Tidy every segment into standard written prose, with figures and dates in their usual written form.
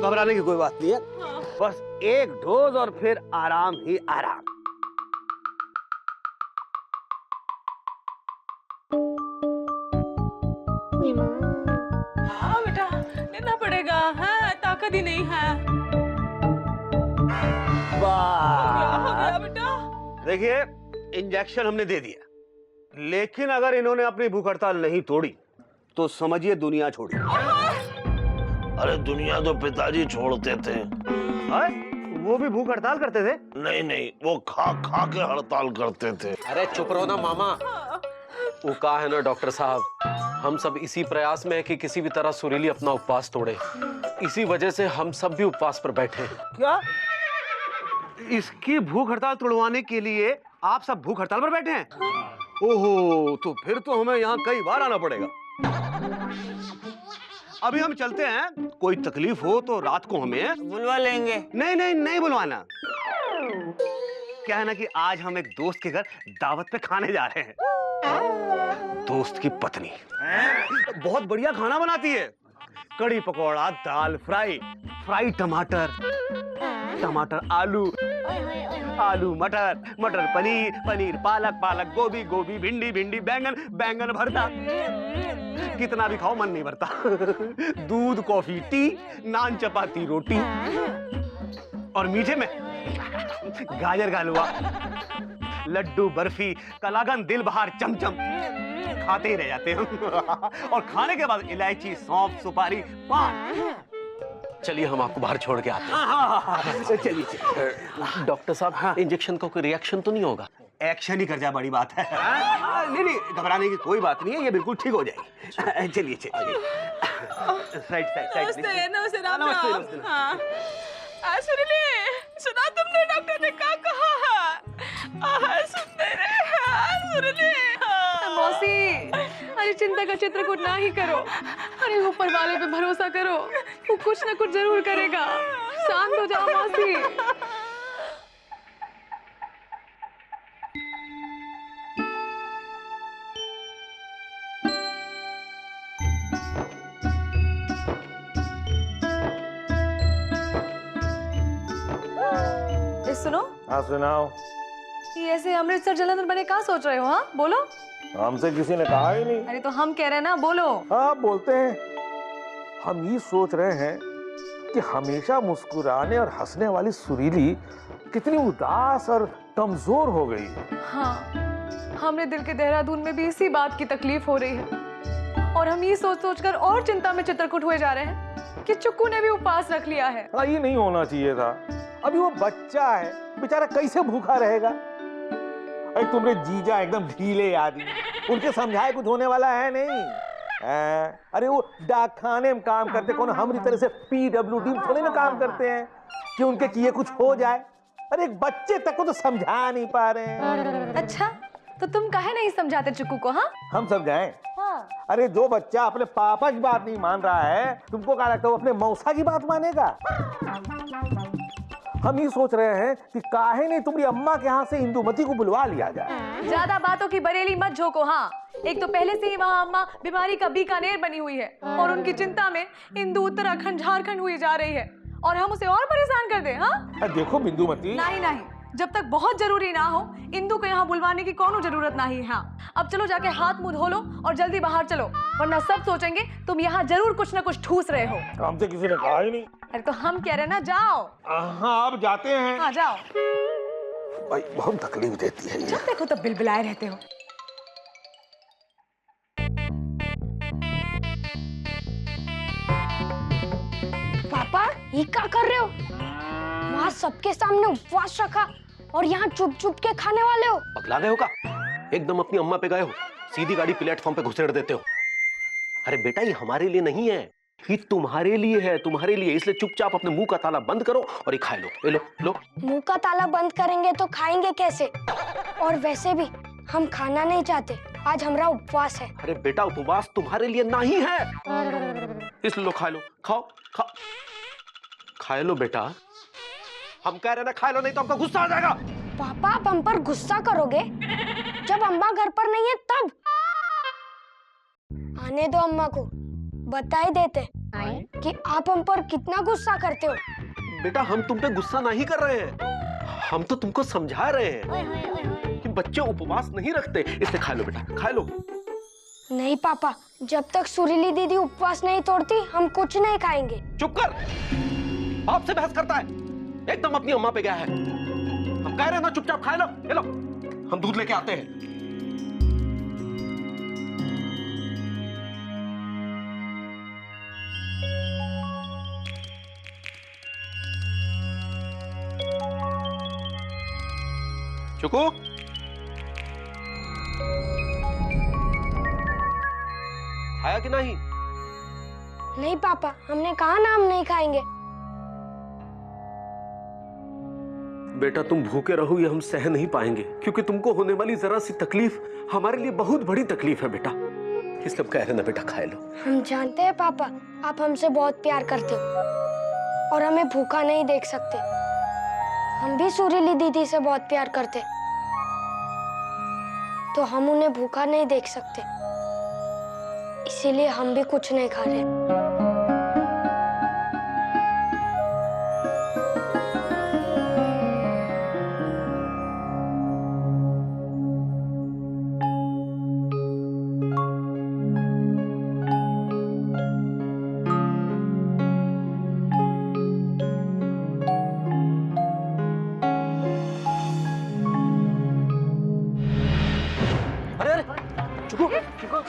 घबराने की कोई बात नहीं है। बस एक डोज और फिर आराम ही आराम। हाँ बेटा, लेना पड़ेगा। है ताकत ही नहीं है। हो गया बेटा। देखिए, इंजेक्शन हमने दे दिया, लेकिन अगर इन्होंने अपनी भूख हड़ताल नहीं तोड़ी तो समझिए दुनिया छोड़ी। अरे दुनिया तो पिताजी छोड़ते थे। वो भी भूख हड़ताल करते थे? नहीं नहीं, वो खा खा के हड़ताल करते थे। अरे चुप रहो ना मामा। वो कहा है ना डॉक्टर साहब, हम सब इसी प्रयास में है कि किसी भी तरह सुरीली अपना उपवास तोड़े। इसी वजह से हम सब भी उपवास पर बैठे हैं। क्या? इसकी भूख हड़ताल तोड़वाने के लिए आप सब भूख हड़ताल पर बैठे हैं? ओहो, तो फिर तो हमें यहाँ कई बार आना पड़ेगा। अभी हम चलते हैं, कोई तकलीफ हो तो रात को हमें बुलवा लेंगे। नहीं नहीं नहीं बुलवाना। क्या है ना कि आज हम एक दोस्त के घर दावत पे खाने जा रहे हैं। दोस्त की पत्नी बहुत बढ़िया खाना बनाती है। कड़ी पकौड़ा, दाल फ्राई, फ्राई टमाटर, टमाटर आलू, आलू मटर, मटर पनीर, पनीर पालक, पालक गोभी, गोभी भिंडी, भिंडी बैंगन, बैंगन भरता। कितना भी खाओ मन नहीं भरता। दूध कॉफी टी, नान चपाती रोटी, और मीठे में गाजर का हलवा, लड्डू बर्फी, कलाकंद दिल बहार चमचम। खाते ही रह जाते हैं। और खाने के बाद इलायची, सौंफ, सुपारी, पान। चलिए हम आपको बाहर छोड़ के आते हैं। चलिए। डॉक्टर साहब, इंजेक्शन का कोई रिएक्शन तो नहीं होगा? एक्शन ही कर जाए, बड़ी बात है। नहीं नहीं, घबराने की कोई बात नहीं है, ये बिल्कुल ठीक हो जाएगी। चलिए चलिए। Side side side. नमस्ते नमस्ते राम नमस्ते, राम। नमस्ते। हाँ सुरीली, सुना तुमने डॉक्टर ने क्या कहा है? सुन नहीं रहे सुरीली। मौसी, अरे चिंता का चित्रकूट ना ही करो। अरे ऊपर वाले पे भरोसा करो, वो कुछ ना कुछ जरूर करेगा। शांत हो जाओ मौसी। सुनो। हाँ सुनाओ। ये ऐसे अमृतसर जलंधर बने कहाँ सोच रहे हो? हाँ बोलो। हमसे किसी ने कहा ही नहीं। अरे तो हम कह रहे हैं ना, बोलो। हाँ बोलते हैं। हम ये सोच रहे हैं कि हमेशा मुस्कुराने और हंसने वाली सुरीली कितनी उदास और कमजोर हो गई है। हाँ, हमने दिल के देहरादून में भी इसी बात की तकलीफ हो रही है, और हम ये सोच सोचकर और चिंता में चित्रकूट हुए जा रहे हैं कि चुक्कू ने भी उपवास रख लिया है। हाँ, ये नहीं होना चाहिए था। अभी वो बच्चा है, बेचारा कैसे भूखा रहेगा। अरे तुम्हारे जीजा एकदम ढीले आदमी, उनके समझाए कुछ होने वाला है नहीं। अरे वो डाक खाने में काम करते, कौन हमारी तरह से PWD में थोड़े ना काम करते हैं कि उनके किए कुछ हो जाए। अरे एक बच्चे तक को तो समझा नहीं पा रहे हैं। अच्छा, तो तुम काहे नहीं समझाते चुक्कू को? हाँ हम समझाएं? हाँ। अरे जो बच्चा अपने पापा की बात नहीं मान रहा है, तुमको क्या लगता है वो अपने मौसा की बात मानेगा? हम ये सोच रहे हैं कि काहे नहीं तुम्हारी अम्मा के यहाँ से इंदुमती को बुलवा लिया जाए। ज्यादा बातों की बरेली मत झोंको। हाँ, एक तो पहले से ही वहाँ अम्मा बीमारी का बीकानेर बनी हुई है, और उनकी चिंता में इंदु उत्तराखंड झारखंड हुई जा रही है, और हम उसे और परेशान कर दें? हाँ देखो बिंदुमती, नहीं नहीं, जब तक बहुत जरूरी ना हो इंदु को यहाँ बुलवाने की कोनो जरूरत नहीं है। हाँ, अब चलो जाके हाथ मुंह धो लो और जल्दी बाहर चलो, वरना सब सोचेंगे तुम यहाँ जरूर कुछ ना कुछ ठूस रहे हो। हमसे किसी ने कहा ही नहीं। अरे तो हम कह रहे ना, जाओ। हाँ अब जाते हैं। हाँ जाओ। भाई बहुत तकलीफ देती है ये। जब देखो तब बिलबिलाए रहते हो। पापा ये क्या कर रहे हो? वहाँ सबके सामने उपवास रखा और यहाँ चुप चुप के खाने वाले हो। पगला गए हो का? एकदम अपनी अम्मा पे गए हो, सीधी गाड़ी प्लेटफॉर्म पे घुसेड़ देते हो। अरे बेटा, ये हमारे लिए नहीं है, ये तुम्हारे लिए है, तुम्हारे लिए। इसलिए चुपचाप अपने मुंह का ताला बंद करो और ये खा लो। लो लो। मुंह का ताला बंद करेंगे तो खाएंगे कैसे? और वैसे भी हम खाना नहीं चाहते, आज हमारा उपवास है। अरे बेटा, उपवास तुम्हारे लिए नहीं है, इसलिए लो, खा लो। खाओ खाओ, खा लो बेटा। हम कह रहे ना, खा लो, नहीं तो हमको गुस्सा आ जाएगा। पापा आप हम पर गुस्सा करोगे? जब अम्मा घर पर नहीं है तब। आने दो अम्मा को, बता ही देते कि आप हम पर कितना गुस्सा करते हो। बेटा हम तुम पे गुस्सा नहीं कर रहे हैं, हम तो तुमको समझा रहे हैं कि बच्चे उपवास नहीं रखते, इसलिए खा लो बेटा, खा लो। नहीं पापा, जब तक सुरीली दीदी उपवास नहीं तोड़ती हम कुछ नहीं खाएंगे। चुप कर, आपसे बहस करता है, एकदम अपनी अम्मा पे गया है। हम कह रहे हैं ना चुपचाप खा लो, ये लो हम दूध लेके आते हैं। चुकू खाया कि नहीं? नहीं पापा, हमने कहा ना हम नहीं खाएंगे। बेटा तुम भूखे रहो ये हम सह नहीं पाएंगे, क्योंकि तुमको होने वाली जरा सी तकलीफ हमारे लिए बहुत बड़ी तकलीफ है बेटा, इसलिए कह रहे ना बेटा खा लो। हम जानते हैं पापा, आप हमसे बहुत प्यार करते हो और हमें भूखा नहीं देख सकते। हम भी सुरीली दीदी से बहुत प्यार करते, तो हम उन्हें भूखा नहीं देख सकते, इसीलिए हम भी कुछ नहीं खा रहे।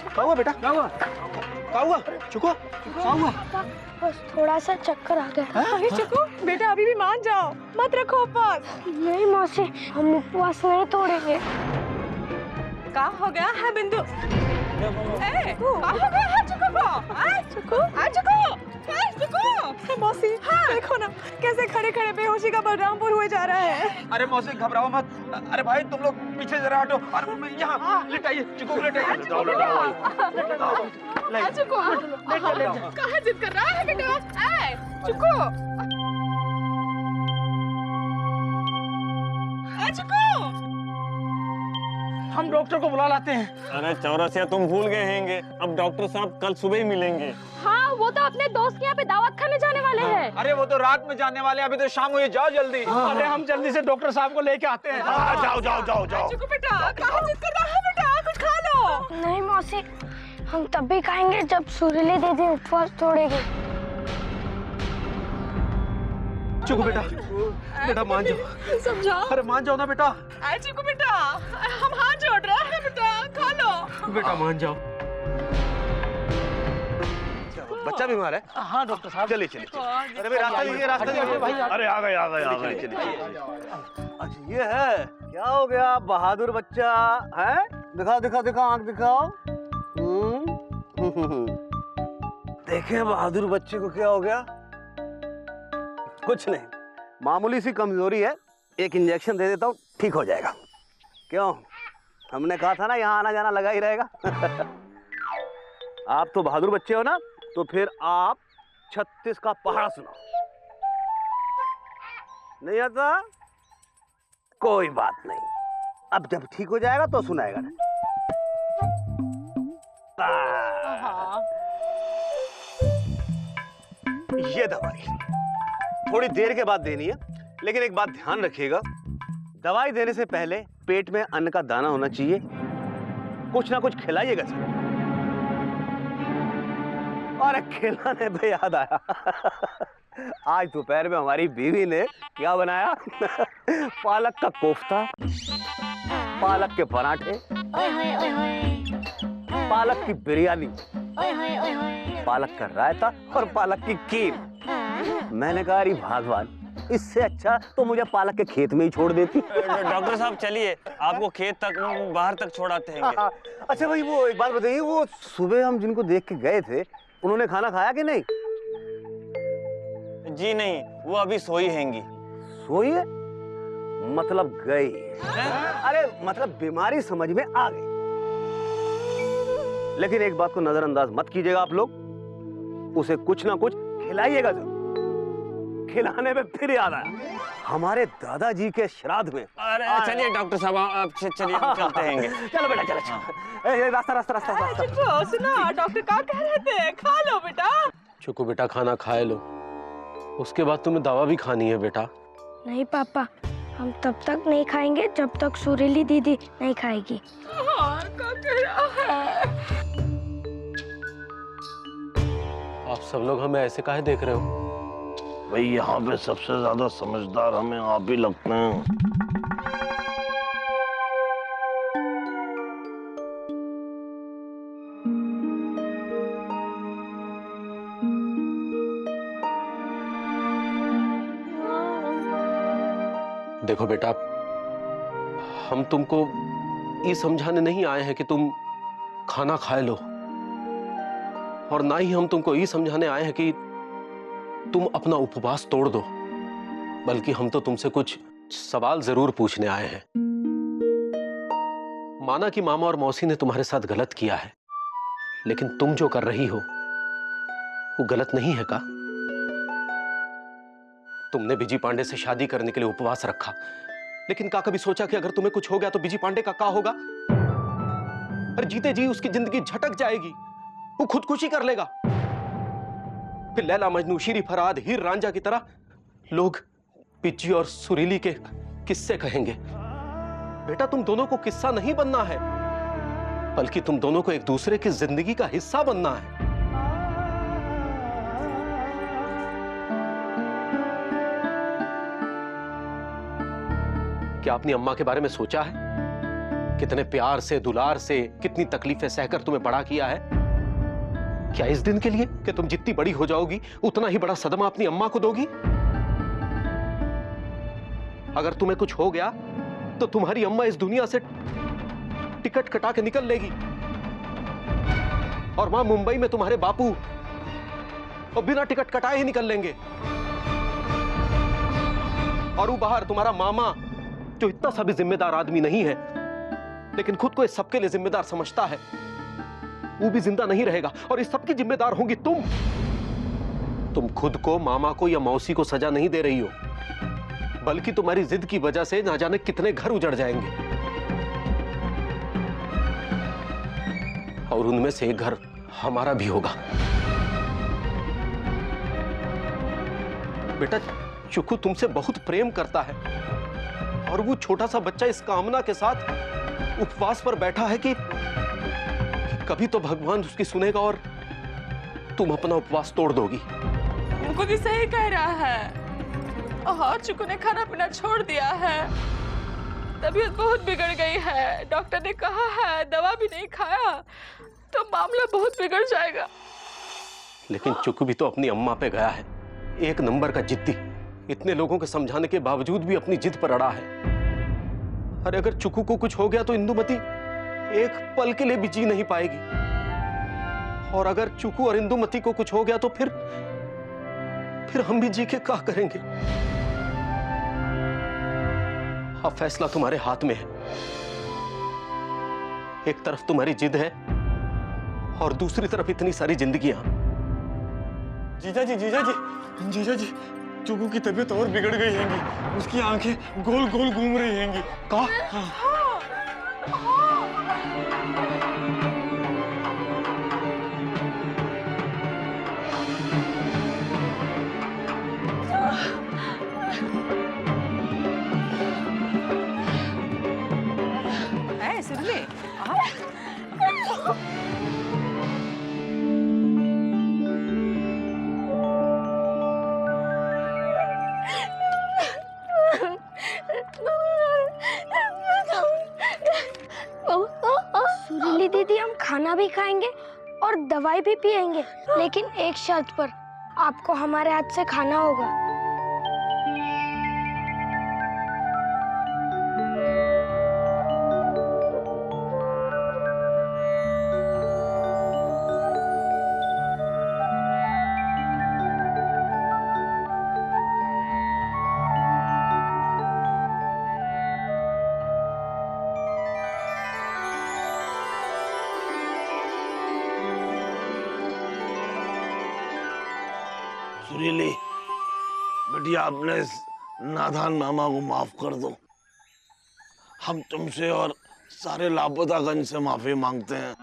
क्या हुआ बेटा? क्या हुआ? क्या हुआ? चुको? क्या हुआ? बस थोड़ा सा चक्कर आ गया। अरे चुकू, बेटा अभी भी मान जाओ, मत रखो उपवास। नहीं मौसी, हम उपवास नहीं तोड़ेंगे। क्या हो गया है बिंदु? क्या हो गया है चुकू को? चुकू मौसी देखो ना कैसे खड़े खड़े बेहोशी का बलरामपुर हुए जा रहा है। अरे मौसी घबराओ मत। अरे भाई तुम लोग पीछे जरा हटो। अरे यहाँ लिटाइए, चिको लिटाइए। चुकू कहाँ जिद कर रहा है बेटा? चुकू चुकू हम डॉक्टर को बुला लाते हैं। अरे चौरसिया तुम भूल गए होंगे, अब डॉक्टर साहब कल सुबह ही मिलेंगे। हाँ, वो तो अपने दोस्त के यहाँ पे दावत खाने जाने वाले हैं। अरे वो तो रात में जाने वाले हैं, अभी तो शाम हुई, जाओ जल्दी। अरे हम जल्दी से डॉक्टर साहब को लेके आते हैं। जाओ जाओ जाओ जाओ। चुकू बेटा कहाँ जिद कर रहा है बेटा? कुछ खा लो। नहीं मौसी, हम तब भी खाएंगे जब सुरीली दीदी उपवास तोड़ेगी। चुको बेटा, बेटा मान जाओ, समझाओ। अरे मान जाओ ना बेटा। चुकू बेटा हम हाथ जोड़ रहे हैं बेटा, खा लो। बेटा मान जाओ। बच्चा बीमार है? हाँ डॉक्टर साहब। चलिए चलिए। अरे भाई रास्ता दीजिए, रास्ता दीजिए भाई। अरे आ गए आ गए आ गए। अच्छा ये है, क्या हो गया बहादुर बच्चा है? दिखाओ दिखाओ दिखाओ, आंख दिखाओ। देखें बहादुर बच्चे को क्या हो गया? कुछ नहीं, मामूली सी कमजोरी है, एक इंजेक्शन दे देता हूँ ठीक हो जाएगा। क्यों, हमने कहा था ना यहाँ आना जाना लगा ही रहेगा। आप तो बहादुर बच्चे हो ना, तो फिर आप 36 का पहाड़ा सुनाओ। नहीं आता? कोई बात नहीं, अब जब ठीक हो जाएगा तो सुनाएगा ना। ये दवाई थोड़ी देर के बाद देनी है, लेकिन एक बात ध्यान रखिएगा, दवाई देने से पहले पेट में अन्न का दाना होना चाहिए, कुछ ना कुछ खिलाइएगा सर। और खिलाने पे याद आया, आज दोपहर में हमारी बीवी ने क्या बनाया? पालक का कोफ्ता, पालक के पराठे, पालक की बिरयानी, पालक का रायता और पालक की खीर। मैंने कहा अरे भगवान, इससे अच्छा तो मुझे पालक के खेत में ही छोड़ देती। डॉक्टर साहब चलिए, आपको खेत तक बाहर तक छोड़ाते हैं। अच्छा भाई वो एक बात बताइए, वो सुबह हम जिनको देख के गए थे उन्होंने खाना खाया कि नहीं? जी नहीं, वो अभी सोई हैंगी। सोई है? मतलब गई? अरे मतलब बीमारी समझ में आ गई। लेकिन एक बात को नजरअंदाज मत कीजिएगा आप लोग, उसे कुछ ना कुछ खिलाइएगा जरूर। खिलाने में फिर याद आया, हमारे दादाजी के श्राद्ध में। अरे चलिए डॉक्टर साहब, आप चलिए, हम चलते हैं। चलो बेटा चलो चलो। रास्ता रास्ता रास्ता रास्ता। चिट्ठू सुना, डॉक्टर क्या कह रहे थे, खा लो बेटा। चुकू बेटा, खाना खाए लो, उसके बाद तुम्हें दवा भी खानी है बेटा। नहीं पापा, हम तब तक नहीं खाएंगे जब तक सुरीली दीदी नहीं खाएगी। हाँ, क्या कह रहा है? आप सब लोग हमें ऐसे काहे देख रहे हो? भाई यहाँ पे सबसे ज्यादा समझदार हमें आप ही लगते हैं। देखो बेटा, हम तुमको ये समझाने नहीं आए हैं कि तुम खाना खाए लो, और ना ही हम तुमको ये समझाने आए हैं कि तुम अपना उपवास तोड़ दो, बल्कि हम तो तुमसे कुछ सवाल जरूर पूछने आए हैं। माना कि मामा और मौसी ने तुम्हारे साथ गलत किया है, लेकिन तुम जो कर रही हो वो गलत नहीं है का? तुमने बिजी पांडे से शादी करने के लिए उपवास रखा, लेकिन क्या कभी सोचा कि अगर तुम्हें कुछ हो गया तो बिजी पांडे का क्या होगा? अरे जीते जी उसकी जिंदगी झटक जाएगी, वो खुदकुशी कर लेगा। फिर लैला मजनू, शीरी फराद, हीर रांझा की तरह लोग पिज्जी और सुरीली के किस्से कहेंगे। बेटा, तुम दोनों को किस्सा नहीं बनना है, बल्कि तुम दोनों को एक दूसरे की जिंदगी का हिस्सा बनना है। क्या अपनी अम्मा के बारे में सोचा है? कितने प्यार से, दुलार से, कितनी तकलीफें सहकर तुम्हें बड़ा किया है। क्या इस दिन के लिए कि तुम जितनी बड़ी हो जाओगी उतना ही बड़ा सदमा अपनी अम्मा को दोगी? अगर तुम्हें कुछ हो गया तो तुम्हारी अम्मा इस दुनिया से टिकट कटा के निकल लेगी, और वहां मुंबई में तुम्हारे बापू और बिना टिकट कटाए ही निकल लेंगे। और वो बाहर तुम्हारा मामा, जो इतना सा भी जिम्मेदार आदमी नहीं है लेकिन खुद को इस सबके लिए जिम्मेदार समझता है, वो भी जिंदा नहीं रहेगा, और इस सबकी जिम्मेदार होंगी तुम। तुम खुद को, मामा को या मौसी को सजा नहीं दे रही हो, बल्कि तुम्हारी जिद की वजह से ना जाने कितने घर उजड़ जाएंगे, और उनमें से एक घर हमारा भी होगा। बेटा, चुकू तुमसे बहुत प्रेम करता है, और वो छोटा सा बच्चा इस कामना के साथ उपवास पर बैठा है कि कभी तो भगवान उसकी सुनेगा और तुम अपना उपवास तोड़ दोगी। उनको भी सही कह रहा है। हाँ, चुकू ने खाना पीना छोड़ दिया है, तबीयत बहुत बिगड़ गई है। डॉक्टर ने कहा है दवा भी नहीं खाया तो मामला बहुत बिगड़ जाएगा। लेकिन चुकू भी तो अपनी अम्मा पे गया है, एक नंबर का जिद्दी। इतने लोगों के समझाने के बावजूद भी अपनी जिद पर अड़ा है। अरे अगर चुकू को कुछ हो गया तो इंदुमती एक पल के लिए भी जी नहीं पाएगी, और अगर चुकू और इंदुमती को कुछ हो गया तो फिर हम भी जी के क्या करेंगे? अब फैसला तुम्हारे हाथ में है। एक तरफ तुम्हारी जिद है और दूसरी तरफ इतनी सारी जिंदगियां। जीजा जी, जीजा जी, जीजा जी, चुकू की तबीयत और बिगड़ गई हैंगी, उसकी आंखें गोल गोल घूम रही हैंगी। का? सुरली, सुरीली दीदी, हम खाना भी खाएंगे और दवाई भी पिएंगे, लेकिन एक शर्त पर, आपको हमारे हाथ से खाना होगा। सुरीली बिटिया अपने इस नादान मामा को माफ कर दो। हम तुमसे और सारे लापतागंज से माफी मांगते हैं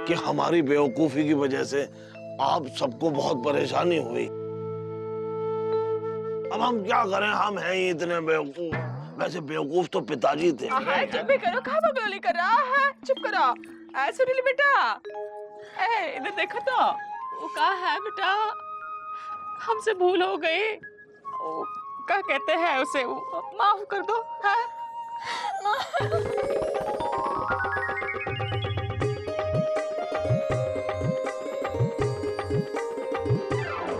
कि हमारी बेवकूफी की वजह से आप सबको बहुत परेशानी हुई। अब हम क्या करें, हम हैं ही इतने बेवकूफ। वैसे बेवकूफ तो पिताजी थे। चुप भी करो, कहाँ बकवाली कर रहा है? चुप करो। सुनील बेटा, इधर देखो तो, वो कहाँ है बेटा? हमसे भूल हो गई। वो क्या कहते हैं उसे, माफ कर दो। हाँ?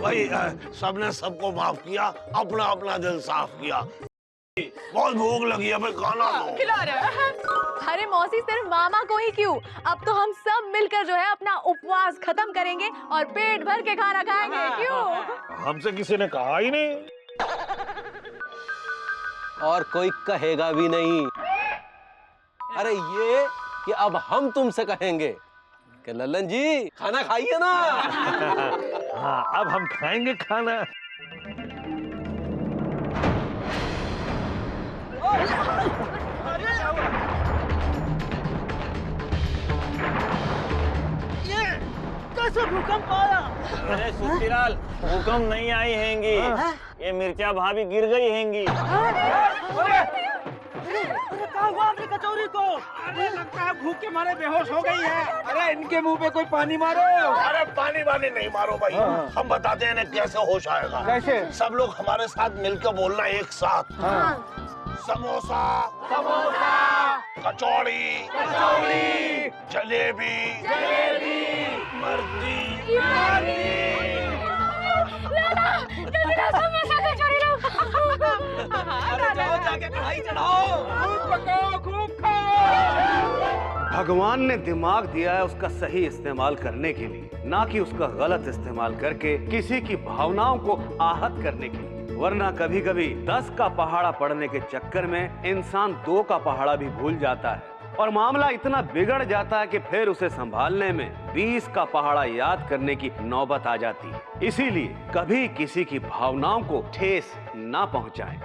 भाई सबने सबको माफ किया, अपना अपना दिल साफ किया। बहुत भूख लगी है, भाई खाना दो। खिला रहे हैं। अरे मौसी, सिर्फ मामा को ही क्यों, अब तो हम सब मिलकर जो है अपना उपवास खत्म करेंगे और पेट भर के खाना खाएंगे। क्यों? हमसे किसी ने कहा ही नहीं। और कोई कहेगा भी नहीं। अरे ये कि अब हम तुमसे कहेंगे कि लल्लन जी खाना खाइए ना। हाँ, अब हम खाएंगे खाना। भूकंप आया? अरे सुखीलाल, भूकंप नहीं आई हैंगी, ये मिर्चा भाभी गिर गई हैंगी। क्या हुआ अपनी कचौरी को? अरे लगता है भूख के मारे बेहोश हो गई है। अरे इनके मुंह पे कोई पानी मारो। अरे पानी वानी नहीं मारो भाई, हम बताते हैं इन्हें कैसे होश आएगा। कैसे? सब लोग हमारे साथ मिलकर बोलना एक साथ। समोसा, समोसा, कचौड़ी, कचौड़ी, जलेबी, जलेबी, मर्ची, जाओ जाके कढ़ाई चढ़ाओ, खूब पकाओ, खूब खाओ। भगवान ने दिमाग दिया है उसका सही इस्तेमाल करने के लिए, ना कि उसका गलत इस्तेमाल करके किसी की भावनाओं को आहत करने के लिए। वरना कभी कभी 10 का पहाड़ा पड़ने के चक्कर में इंसान 2 का पहाड़ा भी भूल जाता है और मामला इतना बिगड़ जाता है कि फिर उसे संभालने में 20 का पहाड़ा याद करने की नौबत आ जाती है। इसीलिए कभी किसी की भावनाओं को ठेस ना पहुंचाएं।